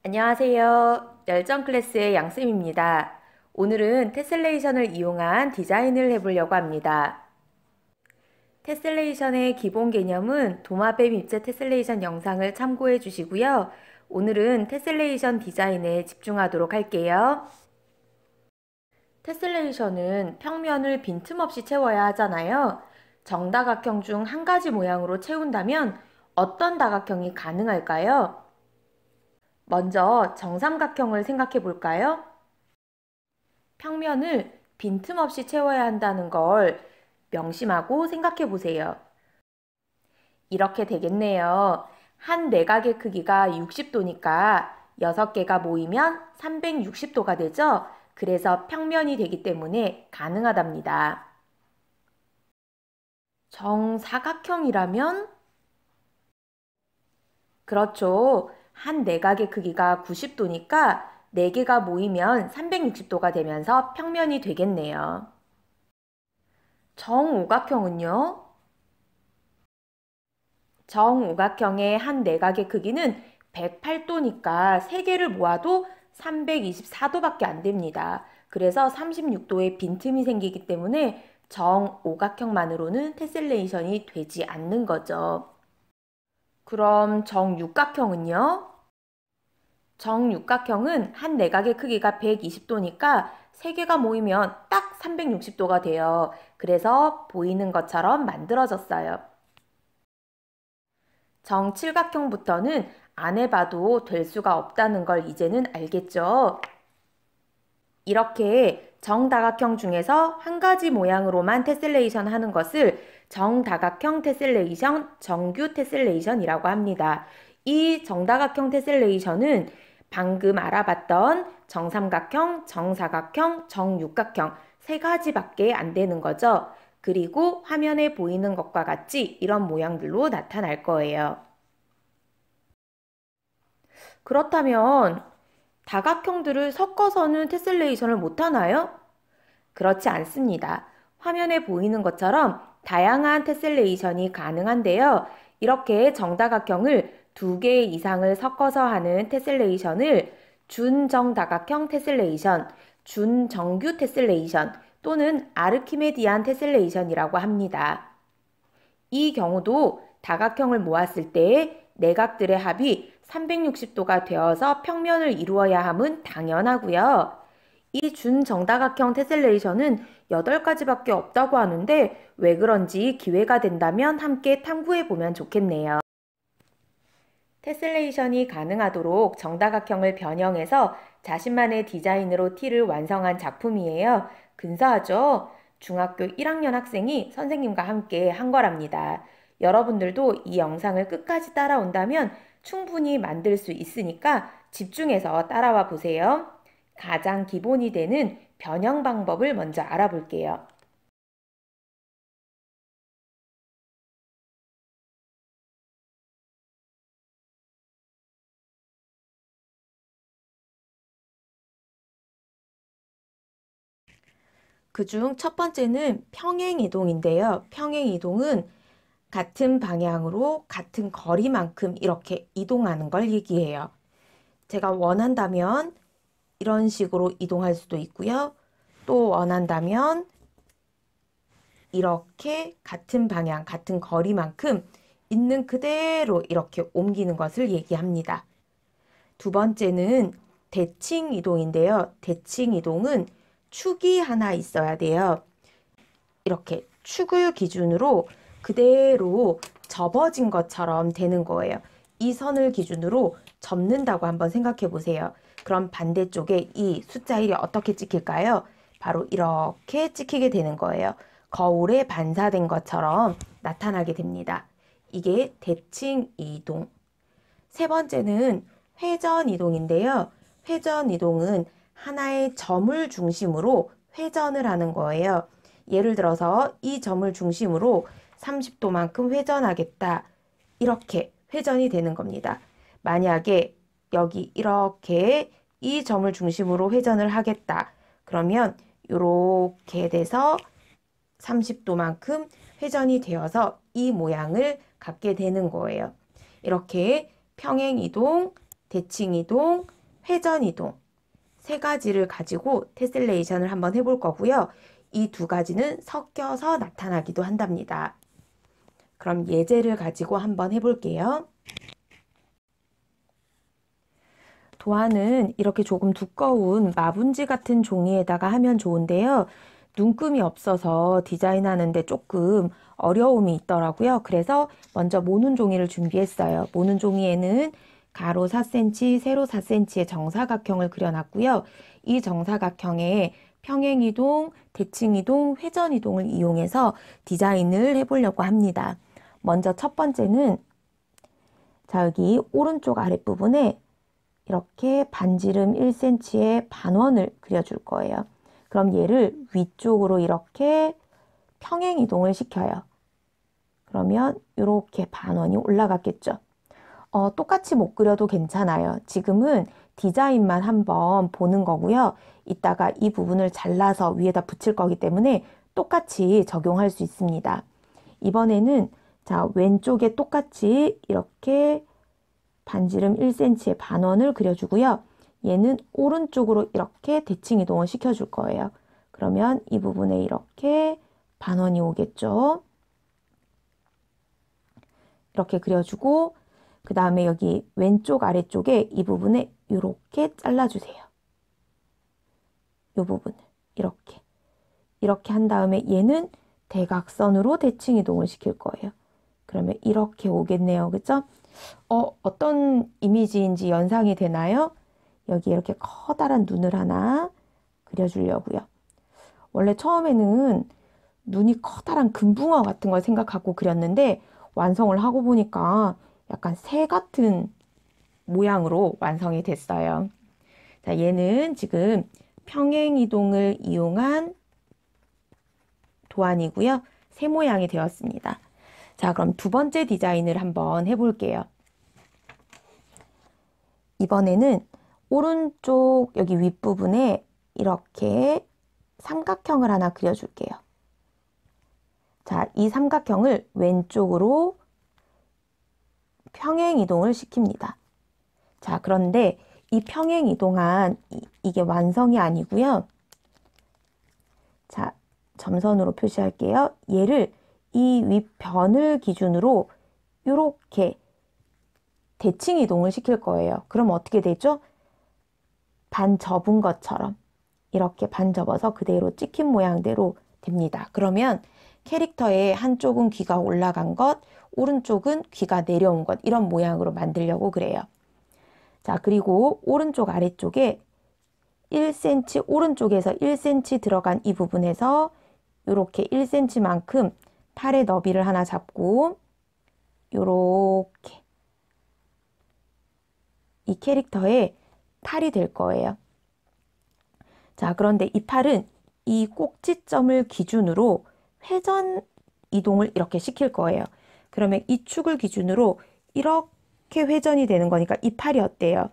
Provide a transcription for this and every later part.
안녕하세요. 열정 클래스의 양쌤입니다. 오늘은 테슬레이션을 이용한 디자인을 해보려고 합니다. 테슬레이션의 기본 개념은 도마뱀 입체 테슬레이션 영상을 참고해 주시고요. 오늘은 테슬레이션 디자인에 집중하도록 할게요. 테슬레이션은 평면을 빈틈없이 채워야 하잖아요. 정다각형 중 한 가지 모양으로 채운다면 어떤 다각형이 가능할까요? 먼저 정삼각형을 생각해 볼까요? 평면을 빈틈없이 채워야 한다는 걸 명심하고 생각해 보세요. 이렇게 되겠네요. 한 내각의 크기가 60도니까 6개가 모이면 360도가 되죠? 그래서 평면이 되기 때문에 가능하답니다. 정사각형이라면? 그렇죠. 한 내각의 크기가 90도니까 4개가 모이면 360도가 되면서 평면이 되겠네요. 정오각형은요? 정오각형의 한 내각의 크기는 108도니까 3개를 모아도 324도밖에 안 됩니다. 그래서 36도의 빈틈이 생기기 때문에 정오각형만으로는 테슬레이션이 되지 않는 거죠. 그럼 정육각형은요? 정육각형은 한 내각의 크기가 120도니까 3개가 모이면 딱 360도가 돼요. 그래서 보이는 것처럼 만들어졌어요. 정칠각형부터는 안 해봐도 될 수가 없다는 걸 이제는 알겠죠? 이렇게 정다각형 중에서 한 가지 모양으로만 테슬레이션 하는 것을 정다각형 테슬레이션, 정규 테슬레이션이라고 합니다. 이 정다각형 테슬레이션은 방금 알아봤던 정삼각형, 정사각형, 정육각형 세 가지밖에 안 되는 거죠. 그리고 화면에 보이는 것과 같이 이런 모양들로 나타날 거예요. 그렇다면 다각형들을 섞어서는 테슬레이션을 못하나요? 그렇지 않습니다. 화면에 보이는 것처럼 다양한 테슬레이션이 가능한데요. 이렇게 정다각형을 2개 이상을 섞어서 하는 테슬레이션을 준정다각형 테슬레이션, 준정규 테슬레이션 또는 아르키메디안 테슬레이션이라고 합니다. 이 경우도 다각형을 모았을 때 내각들의 합이 360도가 되어서 평면을 이루어야 함은 당연하고요. 이 준정다각형 테슬레이션은 8가지밖에 없다고 하는데 왜 그런지 기회가 된다면 함께 탐구해 보면 좋겠네요. 테슬레이션이 가능하도록 정다각형을 변형해서 자신만의 디자인으로 티를 완성한 작품이에요. 근사하죠? 중학교 1학년 학생이 선생님과 함께 한 거랍니다. 여러분들도 이 영상을 끝까지 따라온다면 충분히 만들 수 있으니까 집중해서 따라와 보세요. 가장 기본이 되는 변형 방법을 먼저 알아볼게요. 그중 첫 번째는 평행이동인데요. 평행이동은 같은 방향으로 같은 거리만큼 이렇게 이동하는 걸 얘기해요. 제가 원한다면 이런 식으로 이동할 수도 있고요. 또 원한다면 이렇게 같은 방향, 같은 거리만큼 있는 그대로 이렇게 옮기는 것을 얘기합니다. 두 번째는 대칭 이동인데요. 대칭 이동은 축이 하나 있어야 돼요. 이렇게 축을 기준으로 그대로 접어진 것처럼 되는 거예요. 이 선을 기준으로 접는다고 한번 생각해 보세요. 그럼 반대쪽에 이 숫자 1이 어떻게 찍힐까요? 바로 이렇게 찍히게 되는 거예요. 거울에 반사된 것처럼 나타나게 됩니다. 이게 대칭 이동. 세 번째는 회전 이동인데요. 회전 이동은 하나의 점을 중심으로 회전을 하는 거예요. 예를 들어서 이 점을 중심으로 30도만큼 회전하겠다. 이렇게 회전이 되는 겁니다. 만약에 여기 이렇게 이 점을 중심으로 회전을 하겠다. 그러면 이렇게 돼서 30도만큼 회전이 되어서 이 모양을 갖게 되는 거예요. 이렇게 평행이동, 대칭 이동, 회전 이동 세 가지를 가지고 테슬레이션을 한번 해볼 거고요. 이 두 가지는 섞여서 나타나기도 한답니다. 그럼 예제를 가지고 한번 해볼게요. 도안은 이렇게 조금 두꺼운 마분지 같은 종이에다가 하면 좋은데요. 눈금이 없어서 디자인하는데 조금 어려움이 있더라고요. 그래서 먼저 모눈 종이를 준비했어요. 모눈 종이에는 가로 4cm, 세로 4cm의 정사각형을 그려놨고요. 이 정사각형에 평행이동, 대칭이동, 회전이동을 이용해서 디자인을 해보려고 합니다. 먼저 첫 번째는 자, 여기 오른쪽 아랫부분에 이렇게 반지름 1cm의 반원을 그려줄 거예요. 그럼 얘를 위쪽으로 이렇게 평행 이동을 시켜요. 그러면 이렇게 반원이 올라갔겠죠. 똑같이 못 그려도 괜찮아요. 지금은 디자인만 한번 보는 거고요. 이따가 이 부분을 잘라서 위에다 붙일 거기 때문에 똑같이 적용할 수 있습니다. 이번에는 자, 왼쪽에 똑같이 이렇게 반지름 1cm의 반원을 그려주고요. 얘는 오른쪽으로 이렇게 대칭 이동을 시켜줄 거예요. 그러면 이 부분에 이렇게 반원이 오겠죠. 이렇게 그려주고 그 다음에 여기 왼쪽 아래쪽에 이 부분에 이렇게 잘라주세요. 이 부분을 이렇게 한 다음에 얘는 대각선으로 대칭 이동을 시킬 거예요. 그러면 이렇게 오겠네요. 그죠? 어떤 이미지인지 연상이 되나요? 여기 이렇게 커다란 눈을 하나 그려주려고요. 원래 처음에는 눈이 커다란 금붕어 같은 걸 생각하고 그렸는데 완성을 하고 보니까 약간 새 같은 모양으로 완성이 됐어요. 자, 얘는 지금 평행 이동을 이용한 도안이고요. 새 모양이 되었습니다. 자, 그럼 두 번째 디자인을 한번 해볼게요. 이번에는 오른쪽 여기 윗부분에 이렇게 삼각형을 하나 그려줄게요. 자, 이 삼각형을 왼쪽으로 평행 이동을 시킵니다. 자, 그런데 이 평행 이동한 이게 완성이 아니고요. 자, 점선으로 표시할게요. 얘를 이 윗변을 기준으로 이렇게 대칭 이동을 시킬 거예요. 그럼 어떻게 되죠? 반 접은 것처럼 이렇게 반 접어서 그대로 찍힌 모양대로 됩니다. 그러면 캐릭터의 한쪽은 귀가 올라간 것, 오른쪽은 귀가 내려온 것 이런 모양으로 만들려고 그래요. 자, 그리고 오른쪽 아래쪽에 1cm, 오른쪽에서 1cm 들어간 이 부분에서 이렇게 1cm만큼 팔의 너비를 하나 잡고 이렇게 이 캐릭터의 팔이 될 거예요. 자, 그런데 이 팔은 이 꼭지점을 기준으로 회전 이동을 이렇게 시킬 거예요. 그러면 이 축을 기준으로 이렇게 회전이 되는 거니까 이 팔이 어때요?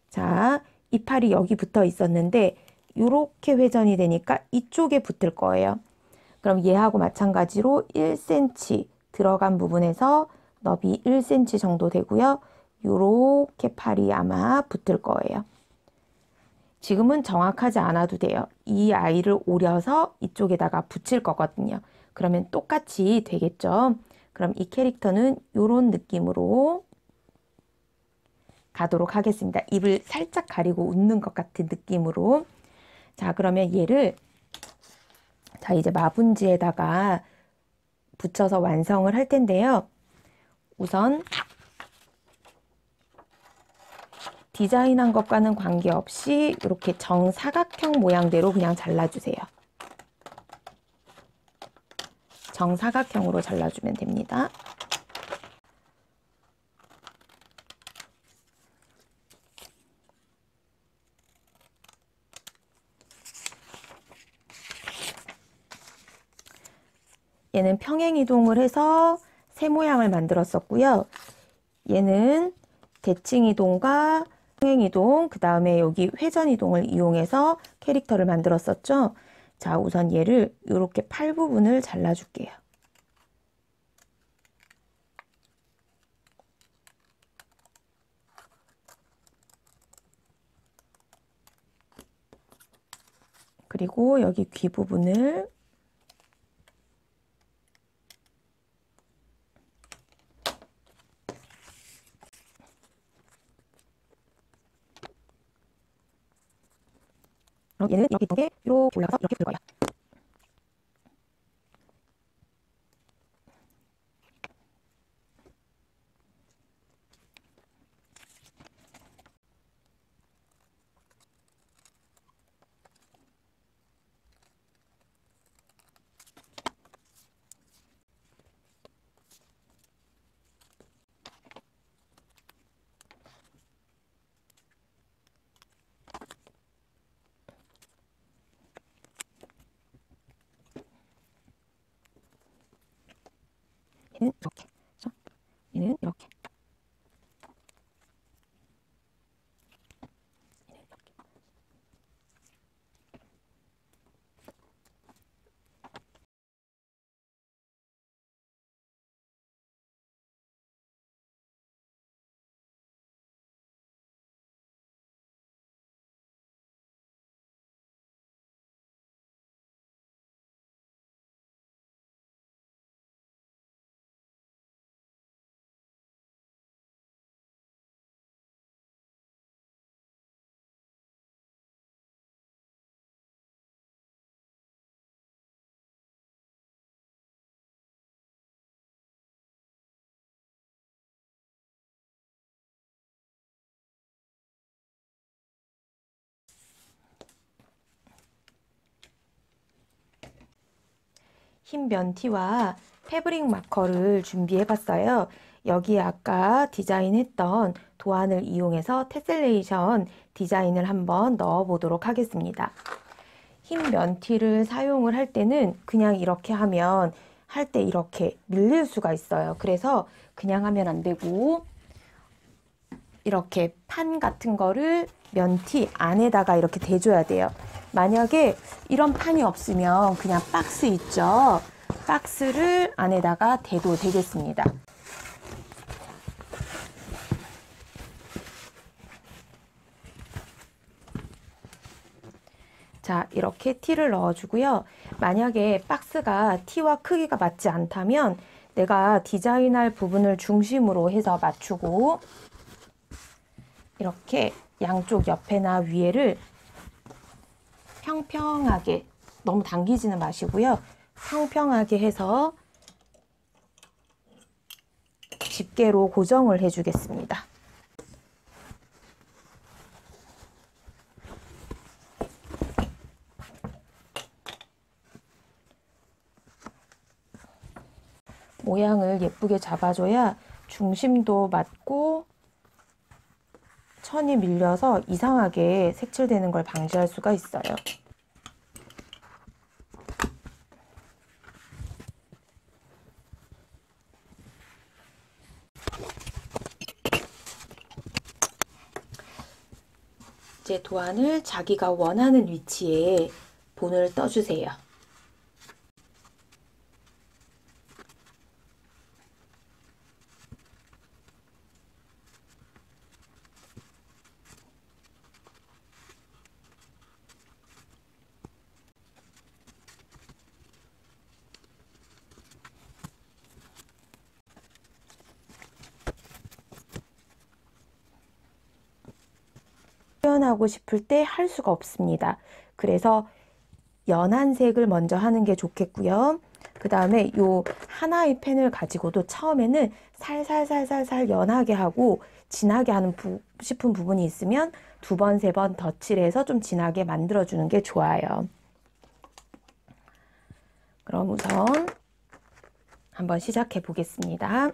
자, 이 팔이 여기 붙어 있었는데 이렇게 회전이 되니까 이쪽에 붙을 거예요. 그럼 얘하고 마찬가지로 1cm 들어간 부분에서 너비 1cm 정도 되고요. 이렇게 팔이 아마 붙을 거예요. 지금은 정확하지 않아도 돼요. 이 아이를 오려서 이쪽에다가 붙일 거거든요. 그러면 똑같이 되겠죠. 그럼 이 캐릭터는 이런 느낌으로 가도록 하겠습니다. 입을 살짝 가리고 웃는 것 같은 느낌으로. 자, 그러면 얘를 자, 이제 마분지에다가 붙여서 완성을 할 텐데요. 우선 디자인한 것과는 관계없이 이렇게 정사각형 모양대로 그냥 잘라주세요. 정사각형으로 잘라주면 됩니다. 얘는 평행 이동을 해서 새 모양을 만들었었고요. 얘는 대칭 이동과 평행 이동, 그 다음에 여기 회전 이동을 이용해서 캐릭터를 만들었었죠. 자, 우선 얘를 이렇게 팔 부분을 잘라줄게요. 그리고 여기 귀 부분을 그럼 얘는 이렇게 이렇게 올라가서 이렇게 볼 거예요. 얘는 이렇게, 그래서 얘는 이렇게. 흰 면티와 패브릭 마커를 준비해 봤어요. 여기에 아까 디자인했던 도안을 이용해서 테셀레이션 디자인을 한번 넣어 보도록 하겠습니다. 흰 면티를 사용을 할 때는 그냥 이렇게 하면 할 때 이렇게 밀릴 수가 있어요. 그래서 그냥 하면 안 되고 이렇게 판 같은 거를 면티 안에다가 이렇게 대줘야 돼요. 만약에 이런 판이 없으면 그냥 박스 있죠? 박스를 안에다가 대도 되겠습니다. 자, 이렇게 티를 넣어주고요. 만약에 박스가 티와 크기가 맞지 않다면 내가 디자인할 부분을 중심으로 해서 맞추고 이렇게 양쪽 옆에나 위에를 평평하게, 너무 당기지는 마시고요. 평평하게 해서 집게로 고정을 해주겠습니다. 모양을 예쁘게 잡아줘야 중심도 맞고 천이 밀려서 이상하게 색칠되는 걸 방지할 수가 있어요. 이제 도안을 자기가 원하는 위치에 본을 떠주세요. 표현하고 싶을 때 할 수가 없습니다. 그래서 연한 색을 먼저 하는 게 좋겠고요. 그 다음에 요 하나의 펜을 가지고도 처음에는 살살살살살 연하게 하고 진하게 하는 싶은 부분이 있으면 두 번, 세 번 덧칠해서 좀 진하게 만들어주는 게 좋아요. 그럼 우선 한번 시작해 보겠습니다.